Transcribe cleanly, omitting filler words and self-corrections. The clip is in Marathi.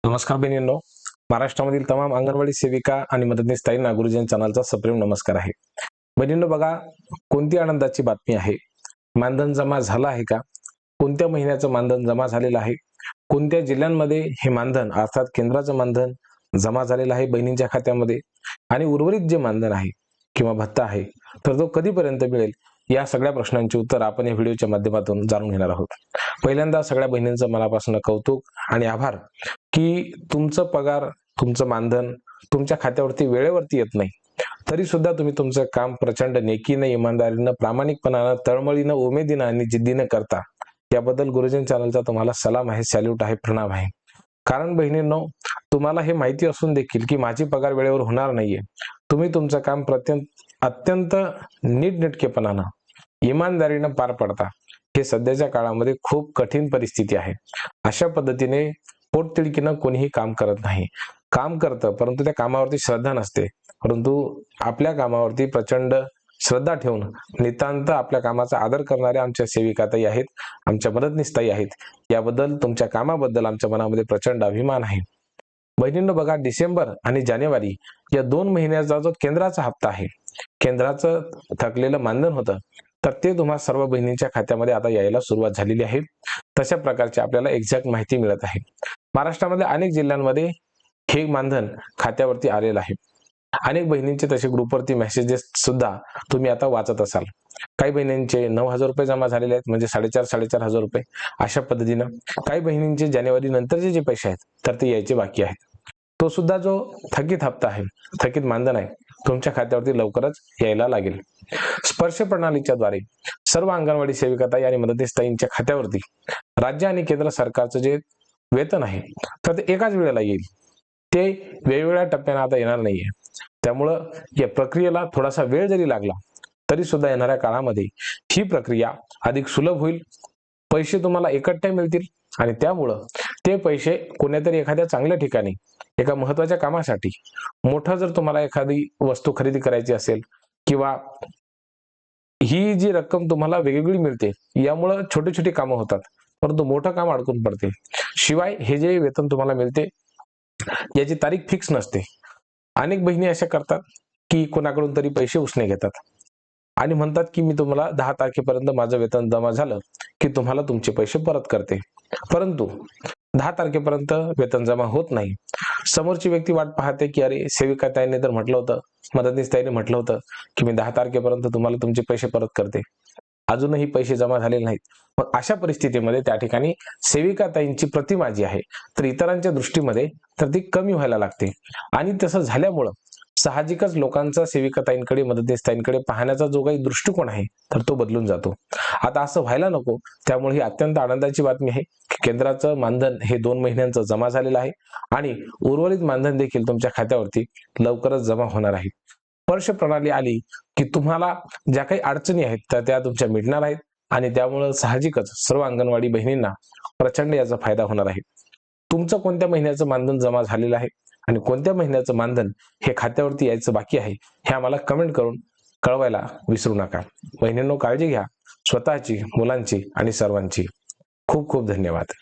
नमस्कार बहिणींनो, महाराष्ट्रामधील तमाम अंगणवाडी सेविका आणि मदतनीस ताईंना गुरुजन चॅनलचा सप्रेम नमस्कार आहे. बहिणींनो बघा, कोणती आनंदाची बातमी आहे. मानधन जमा झालं आहे का? कोणत्या महिन्याचं मानधन जमा झालेलं आहे? कोणत्या जिल्ह्यांमध्ये हे मानधन अर्थात केंद्राचं मानधन जमा झालेलं आहे बहिणींच्या खात्यामध्ये? आणि उर्वरित जे मानधन आहे किंवा भत्ता आहे तर तो कधीपर्यंत मिळेल? या सगळ्या प्रश्नांची उत्तर आपण या व्हिडिओच्या माध्यमातून जाणून घेणार आहोत. पहिल्यांदा सगळ्या बहिणींचं मनापासून कौतुक आणि आभार की तुमचं पगार, तुमचं मानधन तुमच्या खात्यावरती वेळेवरती येत नाही, तरी सुद्धा तुम्ही तुमचं काम प्रचंड नेकीनं, इमानदारीनं, प्रामाणिकपणानं, तळमळीनं, उमेदीनं आणि जिद्दीनं करता. याबद्दल गुरुजन चॅनलचा तुम्हाला सलाम आहे, सॅल्यूट आहे, प्रणाम आहे. कारण बहिणींनो, तुम्हाला हे माहिती असून देखील की माझी पगार वेळेवर होणार नाहीये, तुम्ही तुमचं काम अत्यंत नीटनेटकेपणानं, इमानदारीनं पार पडता. हे सध्याच्या काळामध्ये खूप कठीण परिस्थिती आहे. अशा पद्धतीने पोटतिडकीनं कोणीही काम करत नाही. काम करतं, परंतु त्या कामावरती श्रद्धा नसते. परंतु आपल्या कामावरती प्रचंड श्रद्धा ठेवून नितांत आपल्या कामाचा आदर करणाऱ्या आमच्या सेविकाताई आहेत, आमच्या मदतनीसताई आहेत. याबद्दल, तुमच्या कामाबद्दल आमच्या मनामध्ये प्रचंड अभिमान आहे. बहिणींनो बघा, डिसेंबर आणि जानेवारी या 2 महिन्याचा जो केंद्राचा हप्ता आहे, केंद्राचं थकलेलं मानधन होतं, तर ते तुम्हा सर्व बहिणींच्या खात्यामध्ये आता यायला सुरुवात झालेली आहे. तशा प्रकारची आपल्याला एक्झॅक्ट माहिती मिळत आहे. महाराष्ट्रामधल्या अनेक जिल्ह्यांमध्ये हे मानधन खात्यावरती आलेलं आहे. अनेक बहिणींचे तसे ग्रुपवरती मेसेजेस सुद्धा तुम्ही आता वाचत असाल. काही बहिणींचे 9,000 रुपये जमा झालेले आहेत, म्हणजे 4,500 रुपये. अशा पद्धतीनं काही बहिणींचे जानेवारी नंतरचे जे पैसे आहेत तर ते यायचे बाकी आहेत. तो सुद्धा जो थकीत हप्ता आहे, थकीत मानधन आहे, तुमच्या खात्यावरती लवकरच यायला लागेल. स्पर्श प्रणालीच्या द्वारे सर्व अंगणवाडी सेविकाताई आणि मदतनीसताईंच्या खात्यावरती राज्य आणि केंद्र सरकारचं जे वेतन आहे तर ते एकाच वेळेला येईल. ते वेगवेगळ्या टप्प्याने आता येणार नाहीये. त्यामुळं या प्रक्रियेला थोडासा वेळ जरी लागला तरी सुद्धा येणाऱ्या काळामध्ये ही प्रक्रिया अधिक सुलभ होईल. पैसे तुम्हाला एकट्ठे मिळतील आणि त्यामुळं ते पैसे कोणत्यातरी एखाद्या चांगल्या ठिकाणी, एका महत्वाच्या कामासाठी, मोठं जर तुम्हाला एखादी वस्तू खरेदी करायची असेल किंवा ही जी रक्कम तुम्हाला वेगवेगळी मिळते, यामुळं छोटी छोटी कामं होतात, परंतु मोठं काम अडकून पडते. शिवाय हे जे वेतन तुम्हाला मिळते याची तारीख फिक्स नसते. अनेक बहिणी अशा करतात की कोणाकडून तरी पैसे उसने घेतात आणि म्हणतात की मी तुम्हाला 10 तारखेपर्यंत माझं वेतन जमा झालं की तुम्हाला तुमचे पैसे परत करते. परंतु 10 तारखेपर्यंत वेतन जमा होत नाही. समोरची व्यक्ती वाट पाहते की अरे, सेविकाताईने तर म्हटलं होतं, मदतनीसताईने म्हटलं होतं की मी 10 तारखेपर्यंत तुम्हाला तुमचे पैसे परत करते. अजूनही पैसे जमा झालेले नाहीत. मग अशा परिस्थितीमध्ये त्या ठिकाणी सेविकाताईंची प्रतिमा जी आहे तर इतरांच्या दृष्टीमध्ये तर ती कमी व्हायला लागते. आणि तसं झाल्यामुळं साहजिकच लोकांचा सेविकाताईंकडे, मदतनीसताईंकडे पाहण्याचा जो काही दृष्टिकोन आहे तर तो बदलून जातो. आता असं व्हायला नको. त्यामुळे ही अत्यंत आनंदाची बातमी आहे की केंद्राचं मानधन हे 2 महिन्यांचं जमा झालेलं आहे आणि उर्वरित मानधन देखील तुमच्या खात्यावरती लवकरच जमा होणार आहे. स्पर्श प्रणाली आली की तुम्हाला ज्या काही अडचणी आहेत तर त्या तुमच्या मिटणार आहेत आणि त्यामुळे साहजिकच सर्व अंगणवाडी बहिणींना प्रचंड याचा फायदा होणार आहे. तुमचं कोणत्या महिन्याचं मानधन जमा झालेलं आहे आणि कोणत्या महिन्याचं मानधन हे खात्यावरती यायचं बाकी आहे हे आम्हाला कमेंट करून कळवायला विसरू नका. बहिणींनो, काळजी घ्या स्वतःची, मुलांची आणि सर्वांची. खूप खूप धन्यवाद.